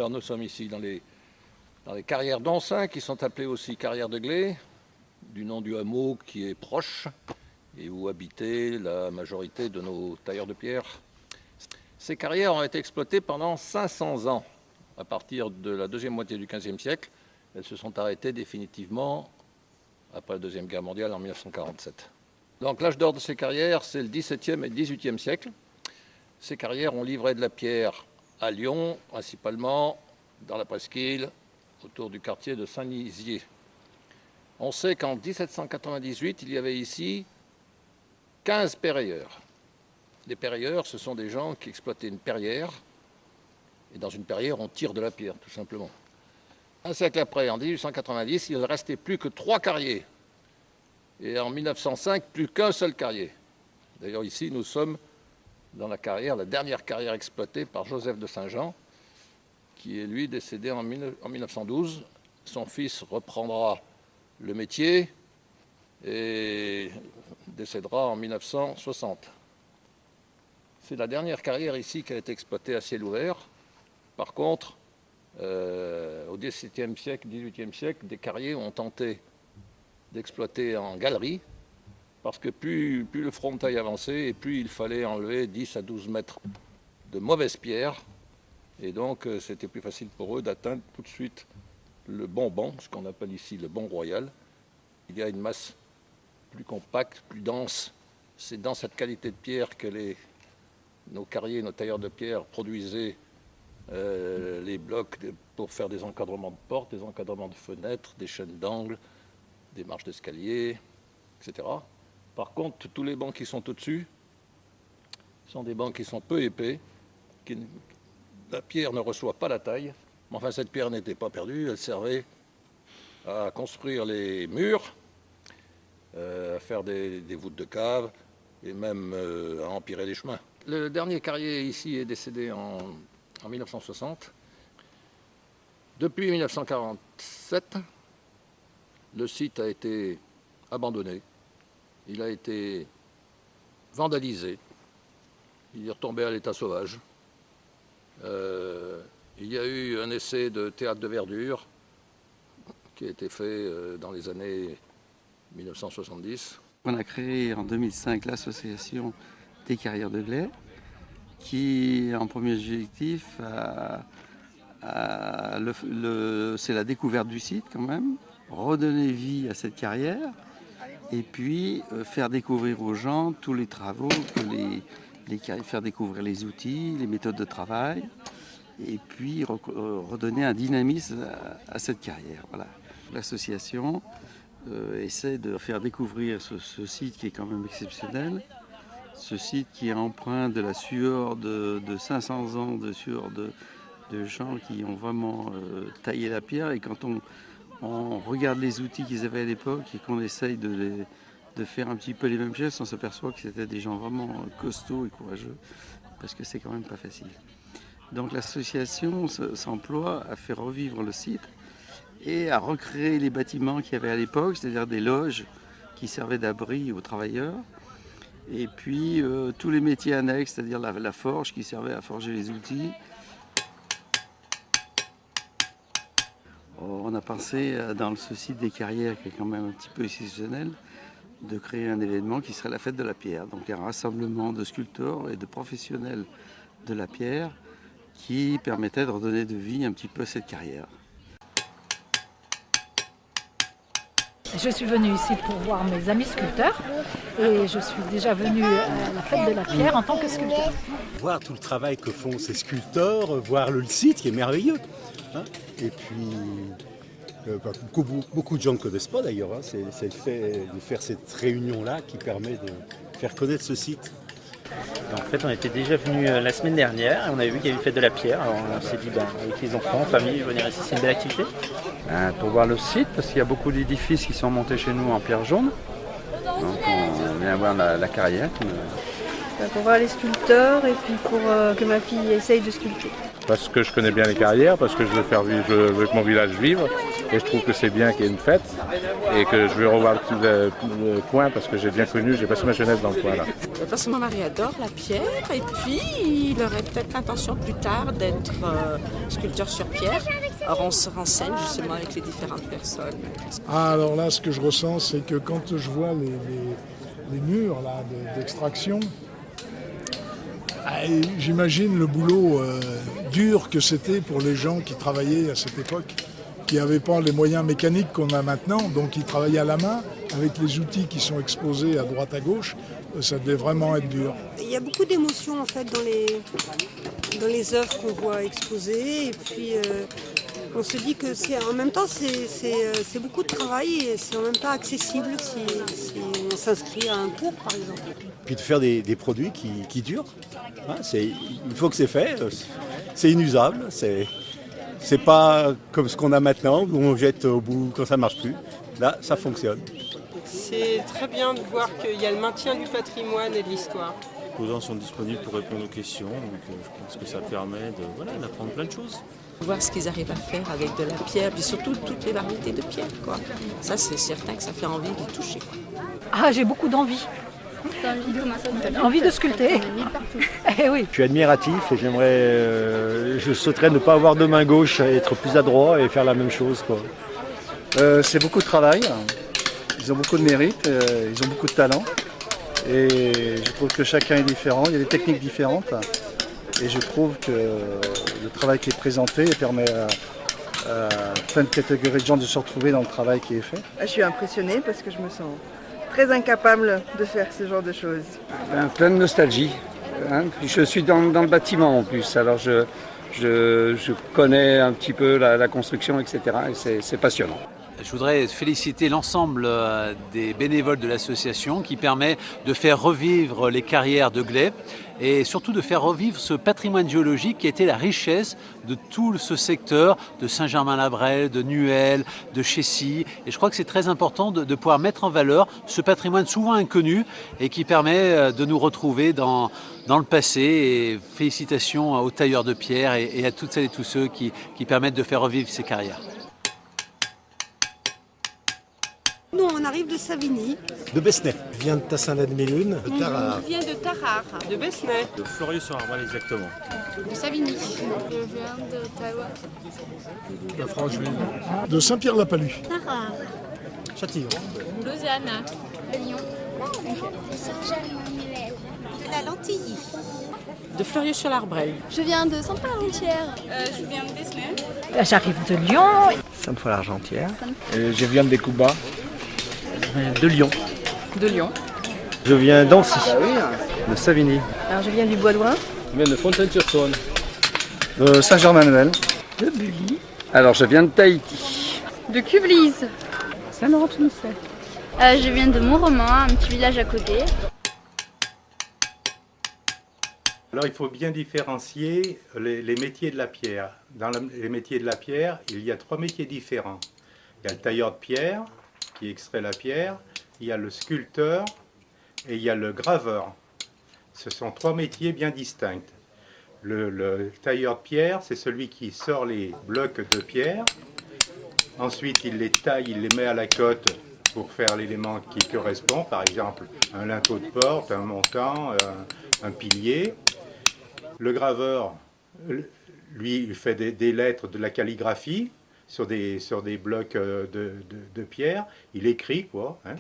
Alors nous sommes ici dans les carrières d'Oncin, qui sont appelées aussi carrières de Glé, du nom du hameau qui est proche et où habitait la majorité de nos tailleurs de pierre. Ces carrières ont été exploitées pendant 500 ans. À partir de la deuxième moitié du XVe siècle, elles se sont arrêtées définitivement après la Deuxième Guerre mondiale en 1947. Donc l'âge d'or de ces carrières, c'est le XVIIe et XVIIIe siècle. Ces carrières ont livré de la pierre à Lyon, principalement dans la presqu'île, autour du quartier de Saint-Nizier. On sait qu'en 1798, il y avait ici 15 perrayeurs. Les perrayeurs, ce sont des gens qui exploitaient une perrière. Et dans une perrière, on tire de la pierre, tout simplement. Un siècle après, en 1890, il ne restait plus que 3 carriers. Et en 1905, plus qu'un seul carrier. D'ailleurs, ici, nous sommes dans la carrière, la dernière carrière exploitée par Joseph de Saint-Jean, qui est, lui, décédé en 1912. Son fils reprendra le métier et décédera en 1960. C'est la dernière carrière ici qui a été exploitée à ciel ouvert. Par contre, au XVIIe siècle, XVIIIe siècle, des carriers ont tenté d'exploiter en galerie, parce que plus le frontail avançait, et plus il fallait enlever 10 à 12 mètres de mauvaises pierres. Et donc, c'était plus facile pour eux d'atteindre tout de suite le bon banc, ce qu'on appelle ici le banc royal. Il y a une masse plus compacte, plus dense. C'est dans cette qualité de pierre que nos carriers, nos tailleurs de pierre produisaient les blocs pour faire des encadrements de portes, des encadrements de fenêtres, des chaînes d'angle, des marches d'escalier, etc. Par contre, tous les bancs qui sont au-dessus sont des bancs qui sont peu épais, la pierre ne reçoit pas la taille, mais enfin cette pierre n'était pas perdue, elle servait à construire les murs, à faire des voûtes de cave et même à empirer les chemins. Le dernier carrier ici est décédé en 1960. Depuis 1947, le site a été abandonné, il a été vandalisé, il est retombé à l'état sauvage. Il y a eu un essai de théâtre de verdure qui a été fait dans les années 1970. On a créé en 2005 l'association des carrières de Glé, qui, en premier objectif, c'est la découverte du site quand même, redonner vie à cette carrière, et puis faire découvrir aux gens tous les travaux, faire découvrir les outils, les méthodes de travail, et puis redonner un dynamisme à cette carrière. Voilà. L'association essaie de faire découvrir ce site qui est quand même exceptionnel, ce site qui est empreint de la sueur de 500 ans, de sueur de gens qui ont vraiment taillé la pierre. Et quand on regarde les outils qu'ils avaient à l'époque et qu'on essaye de faire un petit peu les mêmes gestes, on s'aperçoit que c'était des gens vraiment costauds et courageux, parce que c'est quand même pas facile. Donc l'association s'emploie à faire revivre le site et à recréer les bâtiments qu'il y avait à l'époque, c'est-à-dire des loges qui servaient d'abri aux travailleurs, et puis tous les métiers annexes, c'est-à-dire la forge qui servait à forger les outils. On a pensé, dans ce site des carrières qui est quand même un petit peu exceptionnel, de créer un événement qui serait la fête de la pierre. Donc un rassemblement de sculpteurs et de professionnels de la pierre qui permettait de redonner de vie un petit peu cette carrière. Je suis venue ici pour voir mes amis sculpteurs et je suis déjà venue à la fête de la pierre en tant que sculpteur. Voir tout le travail que font ces sculpteurs, voir le site qui est merveilleux. Hein, et puis, beaucoup de gens ne connaissent pas d'ailleurs. Hein, c'est le fait de faire cette réunion-là qui permet de faire connaître ce site. En fait, on était déjà venu la semaine dernière et on avait vu qu'il y avait une fête de la pierre. Alors on s'est dit, avec les enfants, en famille, venir ici, c'est une belle activité. Pour voir le site, parce qu'il y a beaucoup d'édifices qui sont montés chez nous en pierre jaune. Donc on vient voir la carrière Pour voir les sculpteurs et puis pour que ma fille essaye de sculpter. Parce que je connais bien les carrières, parce que je veux faire vivre, je veux que mon village vive, et je trouve que c'est bien qu'il y ait une fête, et que je veux revoir le coin, parce que j'ai bien connu, j'ai passé ma jeunesse dans le coin là. Parce que mon mari adore la pierre, et puis il aurait peut-être l'intention plus tard d'être sculpteur sur pierre. Alors on se renseigne justement avec les différentes personnes. Ah, alors là, ce que je ressens, c'est que quand je vois les murs là, d'extraction, j'imagine le boulot dur que c'était pour les gens qui travaillaient à cette époque, qui n'avaient pas les moyens mécaniques qu'on a maintenant, donc ils travaillaient à la main, avec les outils qui sont exposés à droite à gauche, ça devait vraiment être dur. Il y a beaucoup d'émotions en fait dans les œuvres qu'on voit exposées, et puis on se dit que en même temps c'est beaucoup de travail et c'est en même temps accessible si on s'inscrit à un cours par exemple. Puis de faire des produits qui durent. Hein, une fois que c'est fait, c'est inusable. C'est pas comme ce qu'on a maintenant où on jette au bout quand ça ne marche plus. Là, ça fonctionne. C'est très bien de voir qu'il y a le maintien du patrimoine et de l'histoire. Les gens sont disponibles pour répondre aux questions, donc je pense que ça permet d'apprendre plein de choses. Voir ce qu'ils arrivent à faire avec de la pierre, puis surtout toutes les variétés de pierre, quoi. Ça, c'est certain que ça fait envie d'y toucher, quoi. Ah, j'ai beaucoup d'envie. Envie de sculpter. Eh oui. Je suis admiratif et je souhaiterais ne pas avoir de main gauche, être plus adroit et faire la même chose, quoi. C'est beaucoup de travail, ils ont beaucoup de mérite, ils ont beaucoup de talent. Et je trouve que chacun est différent, il y a des techniques différentes. Et je trouve que le travail qui est présenté permet à plein de catégories de gens de se retrouver dans le travail qui est fait. Je suis impressionnée parce que je me sens très incapable de faire ce genre de choses. Plein de nostalgie. Hein. Puis je suis dans le bâtiment en plus, alors je connais un petit peu la construction, etc. Et c'est passionnant. Je voudrais féliciter l'ensemble des bénévoles de l'association qui permet de faire revivre les carrières de Gley et surtout de faire revivre ce patrimoine géologique qui était la richesse de tout ce secteur de Saint-Germain-Labrelle, de Nuel, de Chessy. Et je crois que c'est très important de pouvoir mettre en valeur ce patrimoine souvent inconnu et qui permet de nous retrouver dans le passé. Et félicitations aux tailleurs de pierre et à toutes celles et tous ceux qui permettent de faire revivre ces carrières. Nous, on arrive de Savigny. De Besnay. Je viens de Tassin-la-Demi-Lune, de Tarare. Je viens de Tarare, de Besnay. De Fleurieux-sur-Arval exactement. De Savigny. Je viens de Taïwan. La Francheville. De Saint-Pierre-la-Palue. Tarare. Châtillon. Lausanne. Lyon. De Saint-Germain-en-Laye. De la Lentille. De Fleurieux-sur-l'Arbrelle. Je viens de Saint-Paul-Argentière. Je viens de Besnay. J'arrive de Lyon. Sainte-Foy-l'Argentière. Je viens de Découba. De Lyon. De Lyon. Je viens d'Ancy. De Savigny. Alors je viens du Bois-Loin. Je viens de Fontaine-sur-Saône. De Saint-Germain-en-Laye. De Bully. Alors je viens de Tahiti. De Cublise. Saint-Laurent-de-Mousset. Je viens de Montromain, un petit village à côté. Alors il faut bien différencier les métiers de la pierre. Dans les métiers de la pierre, il y a 3 métiers différents. Il y a le tailleur de pierre qui extrait la pierre, il y a le sculpteur et il y a le graveur. Ce sont 3 métiers bien distincts. Le tailleur de pierre, c'est celui qui sort les blocs de pierre. Ensuite, il les taille, il les met à la cote pour faire l'élément qui correspond. Par exemple, un linteau de porte, un montant, un pilier. Le graveur, lui, il fait des lettres, de la calligraphie sur des blocs de pierre. Il écrit, quoi. Hein.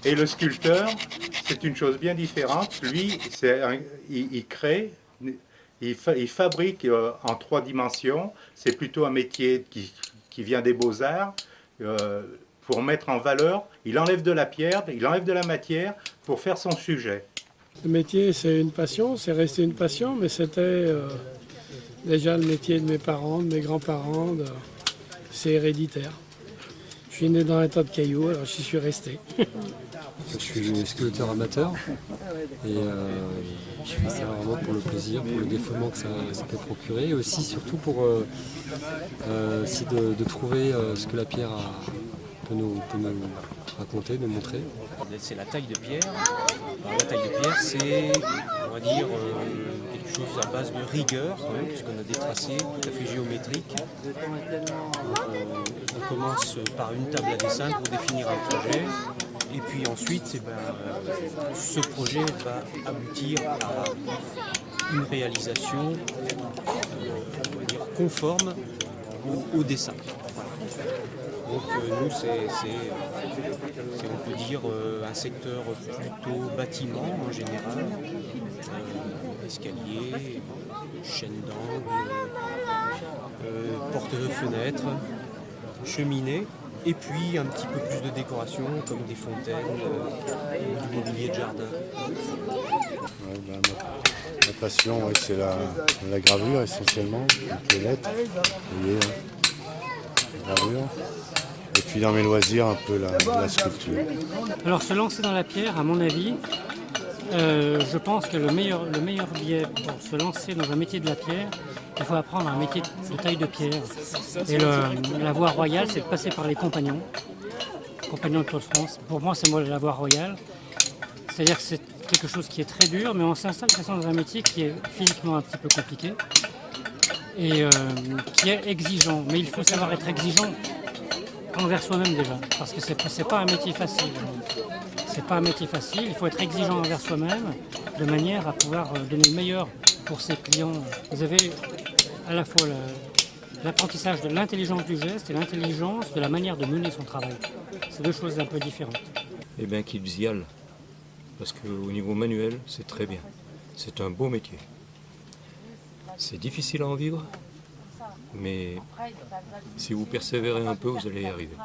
Et le sculpteur, c'est une chose bien différente. Lui, il crée, il fabrique en 3 dimensions. C'est plutôt un métier qui vient des beaux-arts. Pour mettre en valeur, il enlève de la pierre, il enlève de la matière pour faire son sujet. Le métier, c'est une passion, c'est resté une passion, mais c'était déjà le métier de mes parents, de mes grands-parents, c'est héréditaire. Je suis né dans un tas de cailloux, alors j'y suis resté. Je suis sculpteur amateur et je fais ça vraiment pour le plaisir, pour le défoulement que ça peut procurer et aussi surtout pour de trouver ce que la pierre peut nous raconter, nous montrer? C'est la taille de pierre. Alors, la taille de pierre, c'est, on va dire, quelque chose à base de rigueur, quand même, puisqu'on a des tracés tout à fait géométriques. On commence par une table à dessin pour définir un projet. Et puis ensuite, ce projet va aboutir à une réalisation on va dire, conforme au dessin. Donc nous, c'est on peut dire un secteur plutôt bâtiment en général, escalier, chaîne d'angle, porte-fenêtre, cheminée. Et puis un petit peu plus de décoration comme des fontaines, du mobilier de jardin. Ouais, ma passion, c'est la gravure essentiellement, avec les lettres, vous voyez, la gravure. Et puis dans mes loisirs, un peu la sculpture. Alors se lancer dans la pierre, à mon avis, je pense que le meilleur biais pour se lancer dans un métier de la pierre, il faut apprendre un métier de taille de pierre. Et la voie royale, c'est de passer par les compagnons de Tour de France. Pour moi, c'est la voie royale. C'est-à-dire que c'est quelque chose qui est très dur, mais on s'installe dans un métier qui est physiquement un petit peu compliqué et qui est exigeant. Mais il faut savoir être exigeant envers soi-même déjà, parce que c'est pas un métier facile. C'est pas un métier facile, il faut être exigeant envers soi-même, de manière à pouvoir donner le meilleur pour ses clients. Vous avez à la fois l'apprentissage de l'intelligence du geste et l'intelligence de la manière de mener son travail. C'est deux choses un peu différentes. Eh bien qu'ils y aillent, parce qu'au niveau manuel, c'est très bien. C'est un beau métier. C'est difficile à en vivre, mais si vous persévérez un peu, vous allez y arriver.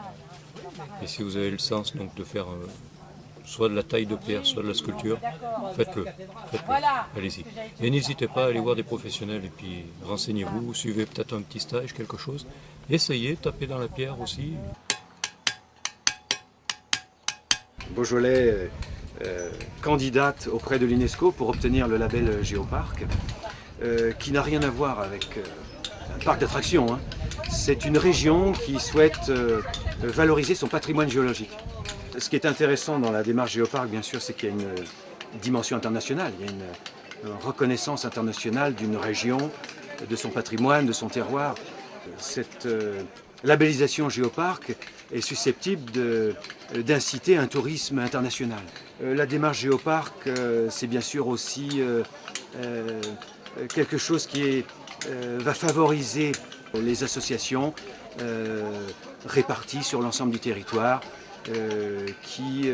Et si vous avez le sens donc, de faire soit de la taille de pierre, soit de la sculpture, faites-le. Allez-y. Et n'hésitez pas à aller voir des professionnels et puis renseignez-vous, suivez peut-être un petit stage, quelque chose. Essayez, tapez dans la pierre aussi. Beaujolais candidate auprès de l'UNESCO pour obtenir le label Géoparc, qui n'a rien à voir avec un parc d'attractions. Hein. C'est une région qui souhaite valoriser son patrimoine géologique. Ce qui est intéressant dans la démarche Géoparc, bien sûr, c'est qu'il y a une dimension internationale, il y a une reconnaissance internationale d'une région, de son patrimoine, de son terroir. Cette labellisation Géoparc est susceptible d'inciter un tourisme international. La démarche Géoparc, c'est bien sûr aussi quelque chose qui va favoriser les associations réparties sur l'ensemble du territoire, qui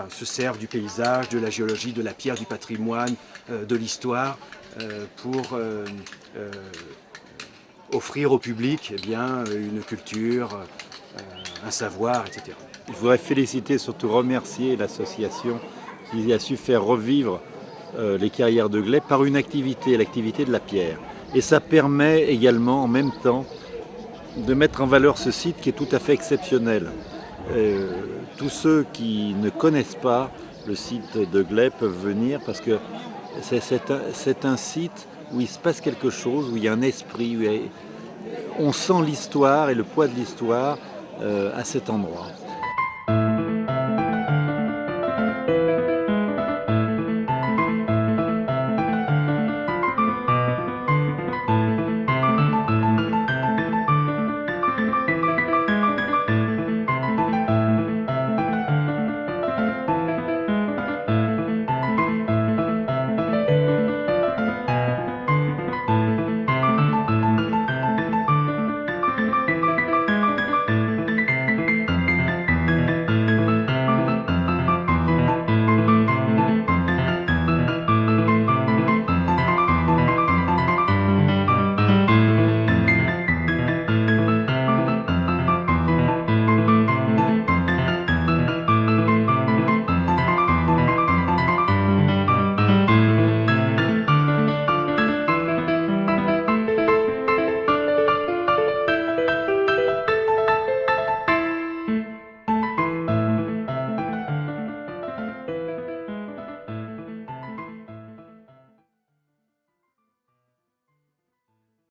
se servent du paysage, de la géologie, de la pierre, du patrimoine, de l'histoire, pour offrir au public une culture, un savoir, etc. Je voudrais féliciter, surtout remercier l'association qui a su faire revivre les carrières de Gley par une activité, l'activité de la pierre. Et ça permet également en même temps de mettre en valeur ce site qui est tout à fait exceptionnel. Tous ceux qui ne connaissent pas le site de Gley peuvent venir parce que c'est un site où il se passe quelque chose, où il y a un esprit, on sent l'histoire et le poids de l'histoire à cet endroit.